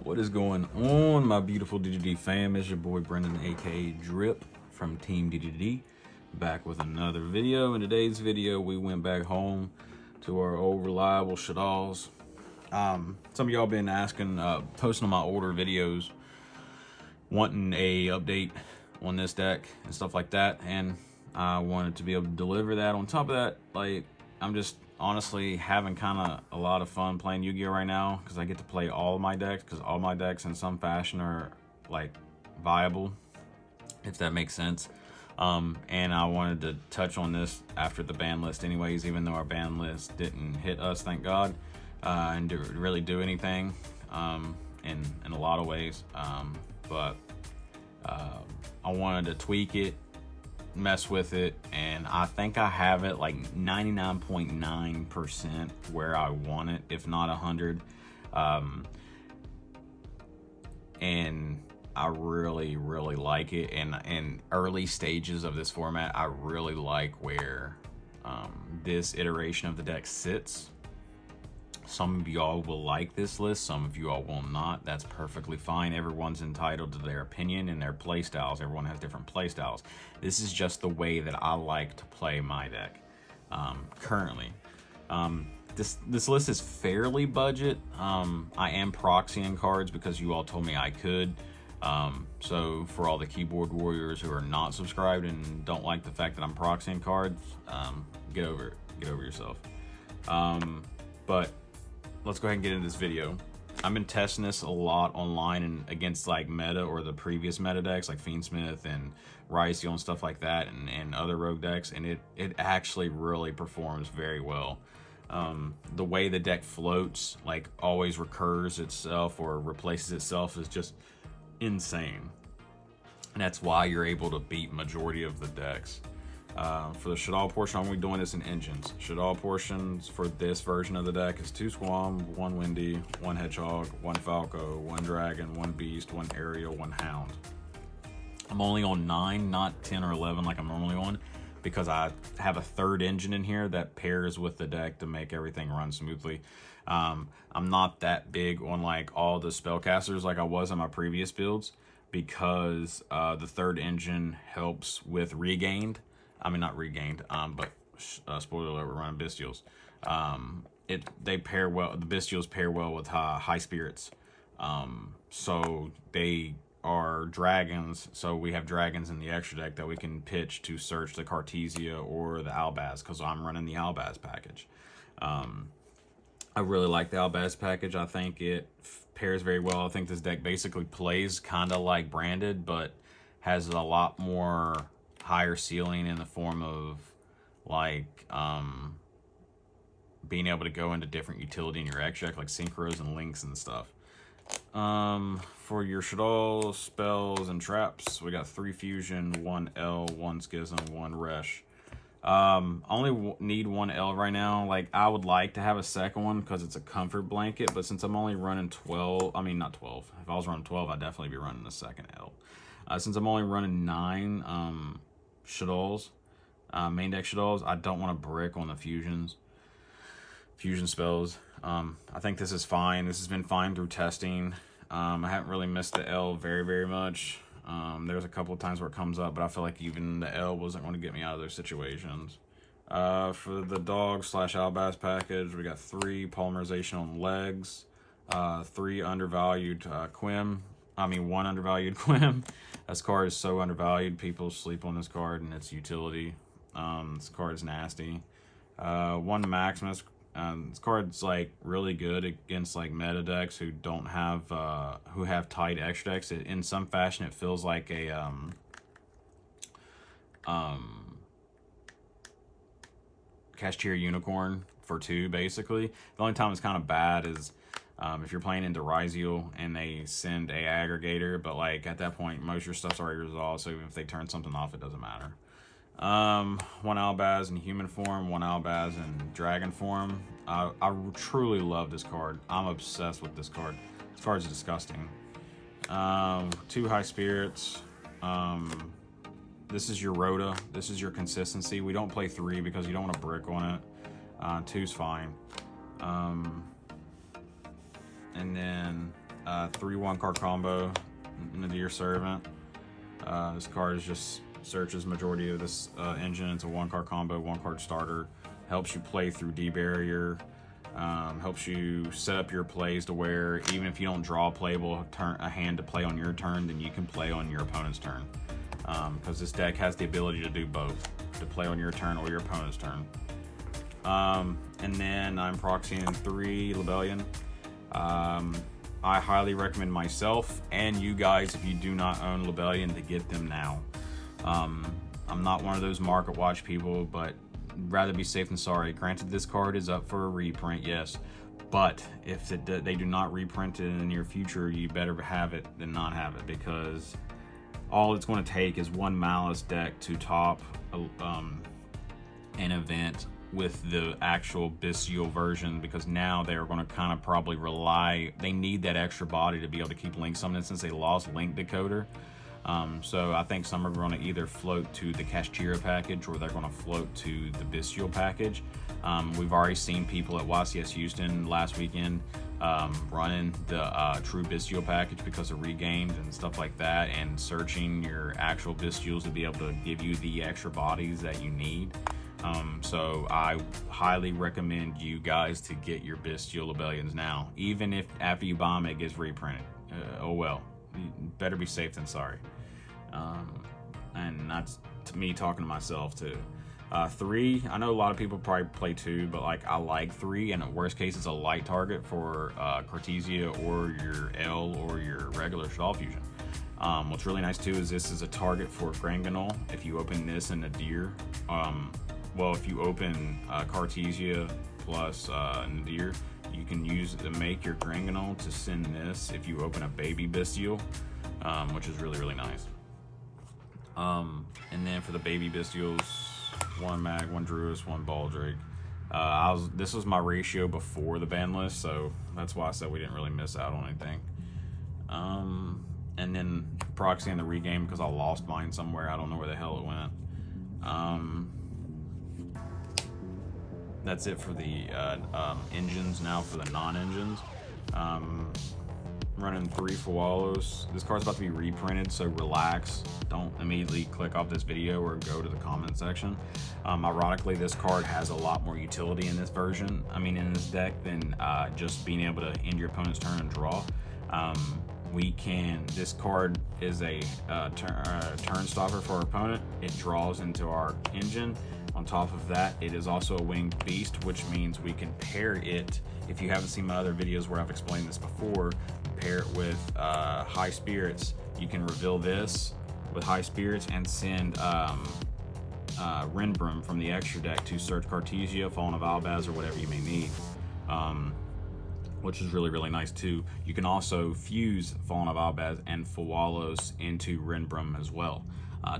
What is going on, my beautiful D.D.D fam? It's your boy Brendan, aka Drip from Team-DDD, back with another video. In today's video, we went back home to our old reliable Shaddolls. Some of y'all been asking, posting on my older videos, wanting a update on this deck and stuff like that, and I wanted to be able to deliver that. On top of that, like, I'm just honestly having kind of a lot of fun playing Yu-Gi-Oh right now because I get to play all of my decks, because all my decks in some fashion are like viable, if that makes sense. And I wanted to touch on this after the ban list anyways, even though our ban list didn't hit us, thank God, and didn't really do anything in a lot of ways. But I wanted to tweak it, mess with it, and I think I have it like 99.9% where I want it, if not 100. And I really like it. And in early stages of this format, I really like where this iteration of the deck sits. Some of y'all will like this list, some of you all will not. That's perfectly fine. Everyone's entitled to their opinion and their play styles. Everyone has different play styles. This is just the way that I like to play my deck currently. This list is fairly budget. I am proxying cards because you all told me I could. So for all the keyboard warriors who are not subscribed and don't like the fact that I'm proxying cards, get over it. Get over yourself. But let's go ahead and get into this video. I've been testing this a lot online and against like meta or the previous meta decks like Fiendsmith and Ryzeal and stuff like that, and other rogue decks, and it actually really performs very well. The way the deck floats, like always recurs itself or replaces itself, is just insane. And that's why you're able to beat majority of the decks. For the Shaddoll portion, I'm going to be doing this in engines. Shaddoll portions for this version of the deck is 2 Squam, 1 Windy, 1 Hedgehog, 1 Falco, 1 Dragon, 1 Beast, 1 Aerial, 1 Hound. I'm only on 9, not 10 or 11 like I'm normally on, because I have a third engine in here that pairs with the deck to make everything run smoothly. I'm not that big on like all the spellcasters like I was on my previous builds, because the third engine helps with regained. I mean, not regained, but spoiler alert, we're running Bestials. They pair well, the Bestials pair well with high spirits. So they are dragons, so we have dragons in the extra deck that we can pitch to search the Cartesia or the Albaz, because I'm running the Albaz package. I really like the Albaz package. I think it pairs very well. I think this deck basically plays kind of like Branded, but has a lot more higher ceiling in the form of like being able to go into different utility in your extra deck, like synchros and links and stuff. For your Shaddoll spells and traps, we got 3 fusion, 1 L, 1 schism, 1 resh. Only need 1 L right now. Like, I would like to have a second one because it's a comfort blanket, but since I'm only running 12, I mean not 12, if I was running 12 I'd definitely be running the second L. Since I'm only running 9 Shaddolls, main deck Shaddolls, I don't want to brick on the fusion spells. I think this is fine. This has been fine through testing. I haven't really missed the L very much. There's a couple of times where it comes up, but I feel like even the L wasn't going to get me out of those situations. For the dog / Albaz package, we got 3 polymerization on legs, 3 undervalued Quim. I mean, 1 undervalued Quim. This card is so undervalued. People sleep on this card and its utility. This card is nasty. 1 Maximus. This card's like really good against like meta decks who don't have who have tight extra decks. In some fashion, it feels like a Cashier Unicorn for 2, basically. The only time it's kind of bad is if you're playing into Ryzeal and they send a aggregator, but like at that point most of your stuff's already resolved, so even if they turn something off, it doesn't matter. 1 Albaz in human form, 1 Albaz in dragon form. I truly love this card. I'm obsessed with this card. This card's disgusting. 2 high spirits. This is your Rhoda. This is your consistency. We don't play 3 because you don't want to brick on it. 2's fine. And then 3 1-card combo, Nadir Servant. This card is just searches majority of this engine. It's a 1-card combo, 1-card starter. Helps you play through D-Barrier. Helps you set up your plays to where even if you don't draw a hand to play on your turn, then you can play on your opponent's turn. Because this deck has the ability to do both, to play on your turn or your opponent's turn. And then I'm proxying 3 Lebellion. I highly recommend myself and you guys, if you do not own Lebellion, to get them now. I'm not one of those market watch people, but rather be safe than sorry. Granted, this card is up for a reprint, yes, but if they do not reprint it in the near future, you better have it than not have it, because all it's going to take is one Malice deck to top an event with the actual Bestial version, because now they're going to kind of probably they need that extra body to be able to keep Link summoning since they lost Link Decoder. So I think some are going to either float to the Kashtira package or they're going to float to the Bestial package. We've already seen people at YCS Houston last weekend running the true Bestial package because of regained and stuff like that, and searching your actual Bestials to be able to give you the extra bodies that you need. So I highly recommend you guys to get your Bestial Lebellions now, even if after you bomb it gets reprinted. Oh well, better be safe than sorry. And that's me talking to myself too. 3, I know a lot of people probably play 2, but like I like 3, and at worst case it's a light target for Cartesia or your L or your regular Shaddoll fusion. What's really nice too is this is a target for Granganol. If you open this in Nadir, well, if you open Cartesia plus Nadir, you can use it to make your Granganol to send this if you open a baby Bestial, which is really, really nice. And then for the baby Bestials, 1 Mag, 1 Druis, 1 Baldrake. This was my ratio before the ban list, so that's why I said we didn't really miss out on anything. And then proxy in the regame because I lost mine somewhere. I don't know where the hell it went. That's it for the engines. Now for the non-engines. Running 3 Fualos. This card's about to be reprinted, so relax. Don't immediately click off this video or go to the comment section. Ironically, this card has a lot more utility in this version, in this deck, than just being able to end your opponent's turn and draw. This card is a turn stopper for our opponent. It draws into our engine. On top of that, it is also a winged beast, which means we can pair it. If you haven't seen my other videos where I've explained this before, pair it with High Spirits. You can reveal this with High Spirits and send Renbrum from the extra deck to search Cartesia, Fallen of Albaz, or whatever you may need. Which is really, really nice too. You can also fuse Fallen of Albaz and Fualos into Renbrum as well,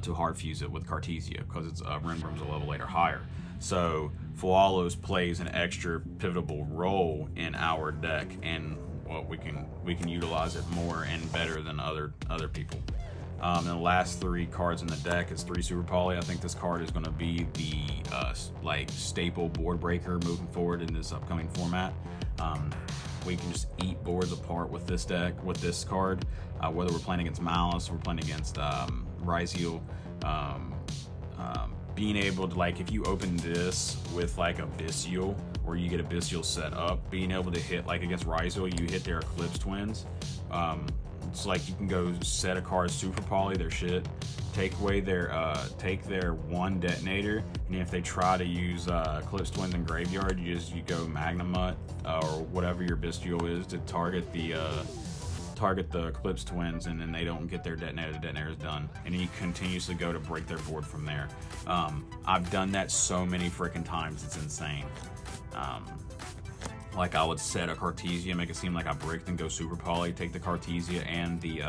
to hard fuse it with Cartesia, because it's Renbrum's a level 8 or higher. So Fualos plays an extra pivotal role in our deck, and well, we can utilize it more and better than other people. And the last 3 cards in the deck is 3 Super Poly. I think this card is going to be the staple board breaker moving forward in this upcoming format. We can just eat boards apart with this deck, with this card, whether we're playing against Malice, we're playing against Ryzeal. Being able to, if you open this with a Bestial, or you get a Bestial set up, being able to hit, against Ryzeal, you hit their Eclipse Twins. It's you can go set a card Super Poly their shit, take away take their 1 detonator, and if they try to use Eclipse Twins in graveyard, you go Magnamut or whatever your Bestial is to target the Eclipse Twins, and then they don't get their detonator. The detonator is done, and then you continuously go to break their board from there. I've done that so many freaking times, it's insane. I would set a Cartesia, make it seem like I bricked, and go Super Poly, take the Cartesia and the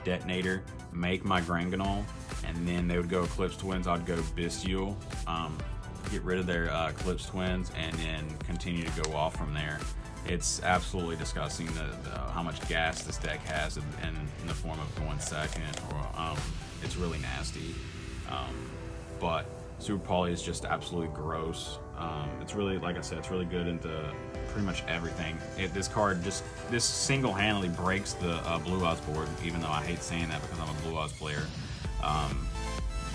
detonator, make my Granganol, and then they would go Eclipse Twins, I'd go Bestial, get rid of their Eclipse Twins, and then continue to go off from there. It's absolutely disgusting how much gas this deck has in the form of going second, or it's really nasty. But Super Poly is just absolutely gross. It's really, like I said, it's really good into pretty much everything. This card this single-handedly breaks the Blue Eyes board, even though I hate saying that because I'm a Blue Eyes player.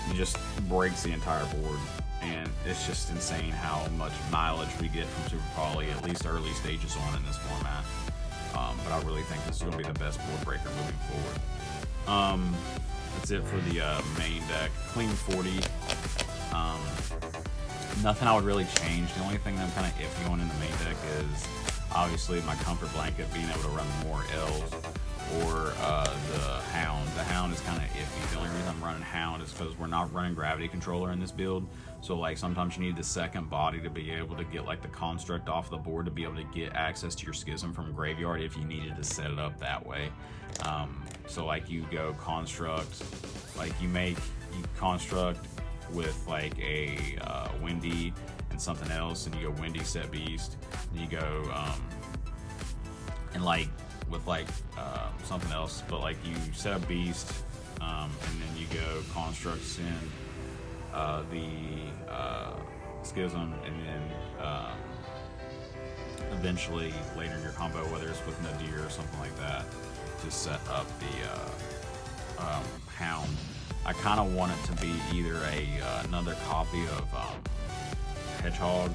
It just breaks the entire board, and it's just insane how much mileage we get from Super Poly, at least early stages on in this format. But I really think this is going to be the best board breaker moving forward. That's it for the main deck. Clean 40. Nothing I would really change. The only thing that I'm kind of iffy on in the main deck is obviously my comfort blanket, being able to run more L's, or the Hound. The Hound is kind of iffy. The only reason I'm running Hound is because we're not running Gravity Controller in this build. So like sometimes you need the second body to be able to get like the construct off the board to be able to get access to your Schism from Graveyard if you needed to set it up that way. So like you go construct, like you construct with like a Windy and something else, and you go Windy set Beast, and you go and like with like something else, but like you set up Beast, and then you go construct, send the Schism, and then eventually later in your combo, whether it's with Nadir or something like that, to set up the Hound. I kind of want it to be either another copy of Hedgehog,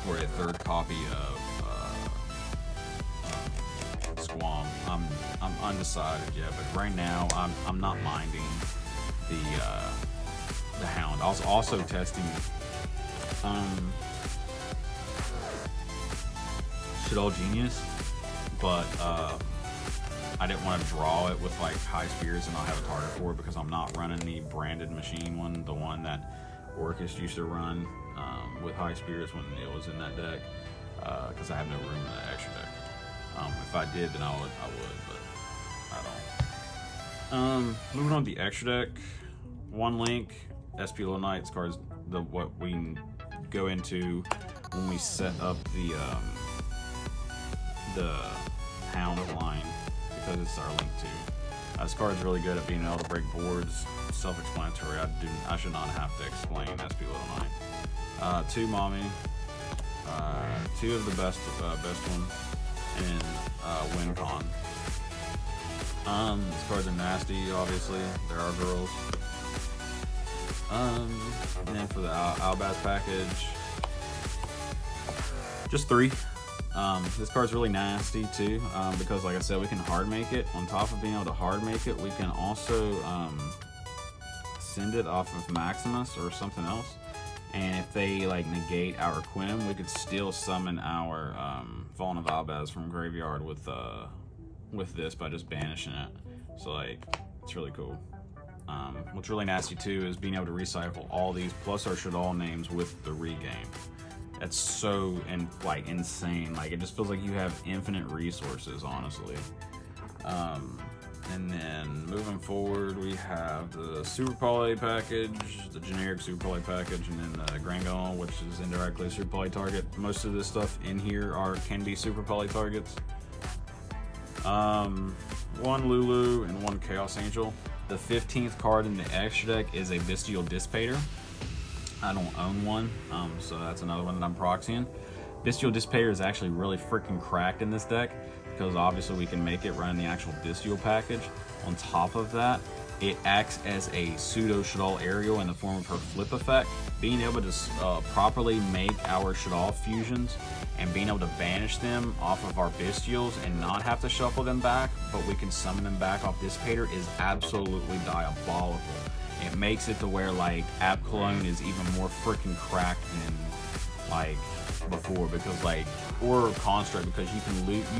or a third copy of Squam. I'm undecided yet, but right now I'm not minding the Hound. I was also testing Shaddoll Genius, but I didn't want to draw it with like high spirits and not have a target for it, because I'm not running the branded machine one, the one that Orcus used to run with high spirits when it was in that deck, because I have no room in the extra deck. If I did, then I would, but I don't. Moving on to the extra deck, one link, SP Little Knights cards, what we can go into when we set up the Hound line, because it's our link to. This card's really good at being able to break boards. Self-explanatory. I should not have to explain SP Little Knight. 2 Mommy, 2 of the best one, and WinCon. These cards are nasty, obviously. There are girls. And then for the Albaz package, just 3. This card's really nasty too, because like I said, we can hard make it. On top of being able to hard make it, we can also send it off of Maximus or something else. And if they like negate our Quim, we could still summon our Fallen of Albaz from graveyard with this by just banishing it. So like, it's really cool. What's really nasty too is being able to recycle all these plus our Shaddoll names with the regain. That's so insane. Like, it just feels like you have infinite resources, honestly. And then moving forward, we have the Super Poly package, the generic Super Poly package, and then the Grangon, which is indirectly a Super Poly target. Most of this stuff in here can be Super Poly targets. 1 Lulu and 1 Chaos Angel. The 15th card in the extra deck is a Bestial Dissipator. I don't own one, so that's another one that I'm proxying. Bestial Dissipator is actually really freaking cracked in this deck, because obviously we can make it run the actual Bestial package. On top of that, it acts as a pseudo Shaddoll Aerial in the form of her flip effect. Being able to properly make our Shaddoll fusions and being able to banish them off of our Bestials and not have to shuffle them back, but we can summon them back off Dissipator, is absolutely diabolical. It makes it to where like App Cologne is even more freaking cracked than like before, because like, or Construct, because you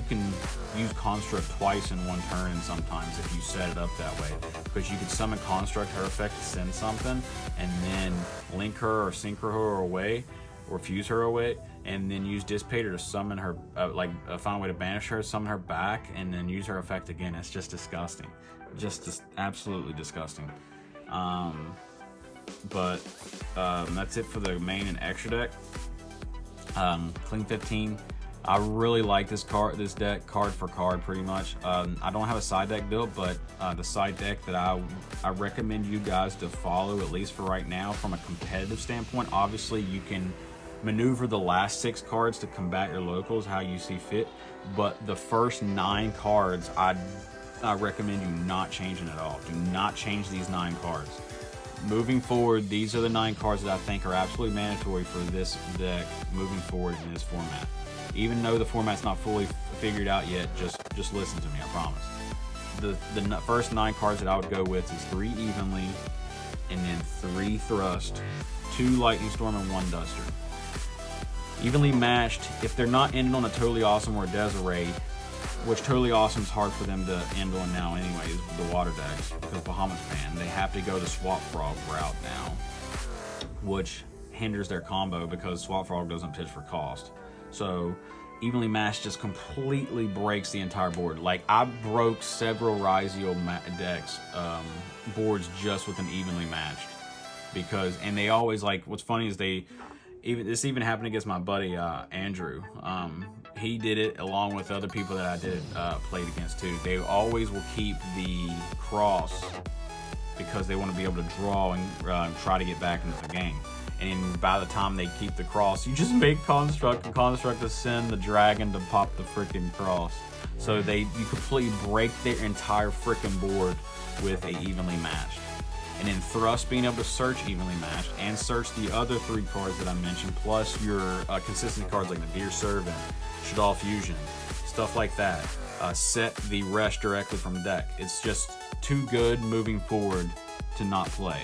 can use Construct twice in one turn, and sometimes if you set it up that way, because you can summon Construct, her effect to send something, and then link her or synchro her away, or fuse her away, and then use Dissipator to summon her, find a way to banish her, summon her back, and then use her effect again. It's just disgusting, just absolutely disgusting. But that's it for the main and extra deck. Clean 15. I really like this deck card for card pretty much. I don't have a side deck built, but the side deck that I recommend you guys to follow, at least for right now, from a competitive standpoint. Obviously, you can maneuver the last 6 cards to combat your locals how you see fit, but the first 9 cards, I recommend you not changing at all. Do not change these 9 cards. Moving forward, these are the 9 cards that I think are absolutely mandatory for this deck moving forward in this format. Even though the format's not fully figured out yet, just listen to me, I promise. The first 9 cards that I would go with is 3 Evenly, and then 3 Thrust, 2 Lightning Storm, and 1 Duster. Evenly matched, if they're not ending on a Totally Awesome or a Desiree, which Totally Awesome's hard for them to end on now anyways, the water decks, because Bahamut's banned. They have to go the Swap Frog route now, which hinders their combo because Swap Frog doesn't pitch for cost. So Evenly Matched just completely breaks the entire board. Like, I broke several Ryziel decks boards just with an Evenly Matched, because, and they always, like, what's funny is this even happened against my buddy Andrew. He did it along with other people that I did played against too. They always will keep the cross because they want to be able to draw and try to get back into the game. And by the time they keep the cross, you just make Construct, and Construct to send the dragon to pop the freaking cross. So you completely break their entire freaking board with a Evenly Matched. And then Thrust being able to search Evenly Matched and search the other 3 cards that I mentioned, plus your consistent cards like the Deer Servant, Shaddoll Fusion, stuff like that. Set the rest directly from the deck. It's just too good moving forward to not play.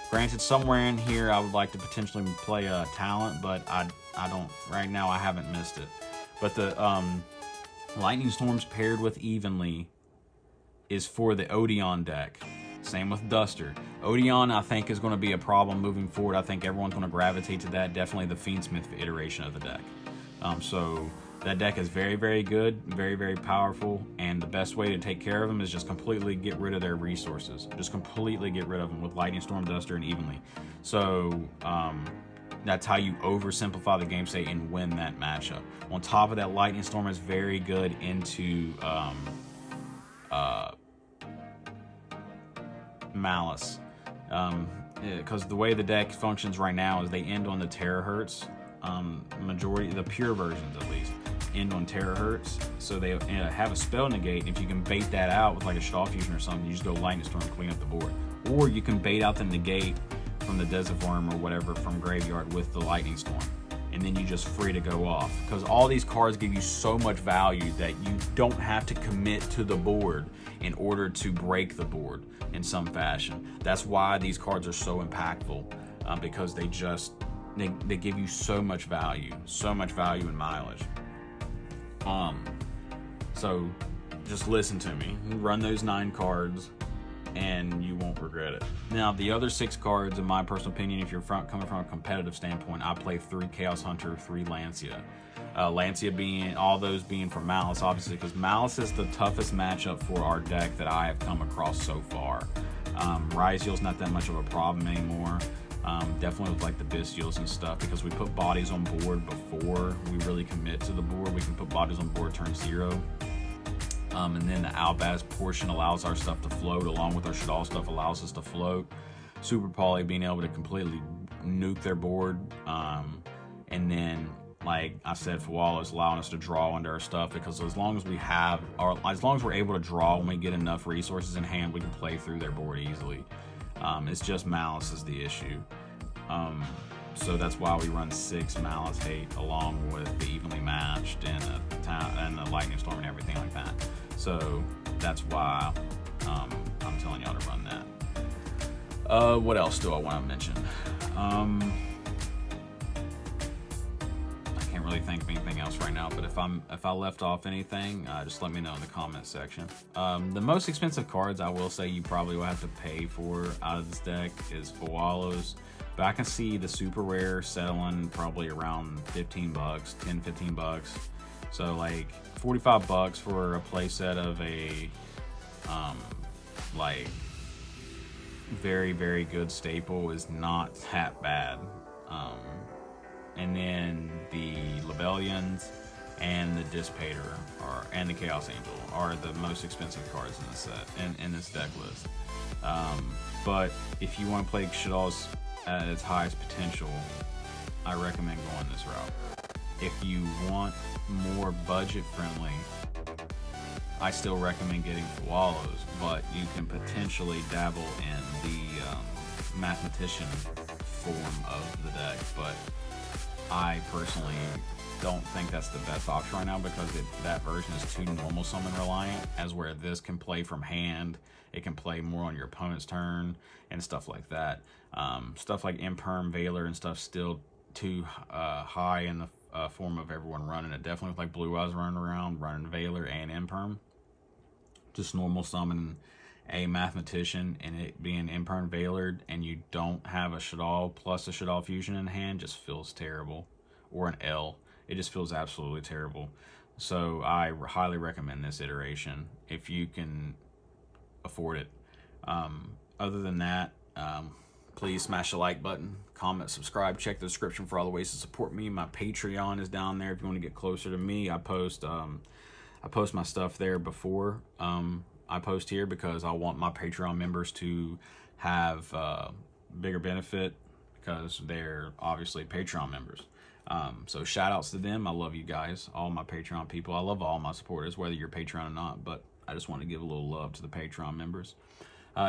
Granted, somewhere in here I would like to potentially play a Talent, but I don't, right now I haven't missed it. But the Lightning Storms paired with Evenly is for the Odeon deck. Same with Duster. Odeon, I think, is going to be a problem moving forward. I think everyone's going to gravitate to that. Definitely the Fiendsmith iteration of the deck. So that deck is very, very good, very, very powerful, and the best way to take care of them is just completely get rid of their resources. Just completely get rid of them with Lightning Storm, Duster, and Evenly. So that's how you oversimplify the game state and win that matchup. On top of that, Lightning Storm is very good into Malice, because the way the deck functions right now is they end on the Terahertz. Majority, the pure versions at least, end on Terahertz, so they have a spell negate. If you can bait that out with like a Shaddoll Fusion or something, you just go Lightning Storm and clean up the board. Or you can bait out the negate from the Desert Worm or whatever from Graveyard with the Lightning Storm, and then you just free to go off, because all these cards give you so much value that you don't have to commit to the board in order to break the board in some fashion. That's why these cards are so impactful, because they give you so much value and mileage. So just listen to me, run those 9 cards and you won't regret it. Now, the other 6 cards, in my personal opinion, if you're coming from a competitive standpoint, I play 3 Chaos Hunter, 3 Lancia. Lancia being, all those being for Malice, obviously, because Malice is the toughest matchup for our deck that I have come across so far. Ryziel's not that much of a problem anymore. Definitely with like the Bystials and stuff, because we put bodies on board before we really commit to the board. We can put bodies on board turn 0. And then the Albaz portion allows our stuff to float, along with our Shaddoll stuff allows us to float. Super Poly being able to completely nuke their board. And then, like I said, Fawala is allowing us to draw under our stuff, because as long as we're able to draw when we get enough resources in hand, we can play through their board easily. It's just Malice is the issue. So that's why we run 6 Malice Hate along with the Evenly Matched and the Lightning Storm and everything like that. So that's why I'm telling y'all to run that. What else do I want to mention? I can't really think of anything else right now, but if I left off anything, just let me know in the comment section. The most expensive cards I will say you probably will have to pay for out of this deck is Fawala's. But I can see the super rare settling probably around 15 bucks, 10, 15 bucks. So like 45 bucks for a playset of a like very, very good staple is not that bad. And then the Lebellions and the Dissipator and the Chaos Angel are the most expensive cards in this set, in this deck list. But if you want to play Shaddoll's at its highest potential, I recommend going this route. If you want more budget friendly, I still recommend getting Koalos, but you can potentially dabble in the Mathematician form of the deck, but I personally don't think that's the best option right now because that version is too normal summon reliant, as where this can play from hand, it can play more on your opponent's turn and stuff like that. Stuff like Imperm, Veiler, and stuff still too high in the form of everyone running it. Definitely with like Blue Eyes running around, running Veiler and Imperm. Just normal summon a Mathematician and it being Imperm Veilered and you don't have a Shaddoll plus a Shaddoll Fusion in hand just feels terrible. Or an L. It just feels absolutely terrible. So I highly recommend this iteration if you can afford it. Other than that, please smash the like button, comment, subscribe, check the description for all the ways to support me. My Patreon is down there if you want to get closer to me. I post my stuff there before I post here because I want my Patreon members to have bigger benefit because they're obviously Patreon members. So shout outs to them. I love you guys, all my Patreon people. I love all my supporters, whether you're Patreon or not, but I just want to give a little love to the Patreon members.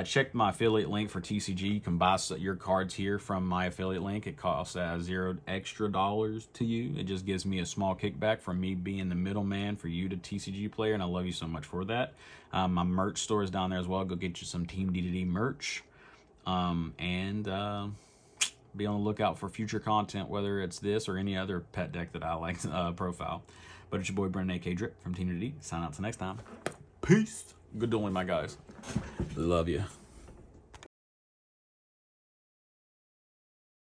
Check my affiliate link for TCG. You can buy your cards here from my affiliate link. It costs $0 extra to you. It just gives me a small kickback from me being the middleman for you, the TCG player, and I love you so much for that. My merch store is down there as well. Go get you some Team-DDD merch. Be on the lookout for future content, whether it's this or any other pet deck that I like to profile. But it's your boy Brennan A.K. Drip from Team-DDD. Sign out till next time. Peace. Good dueling, my guys. Love you.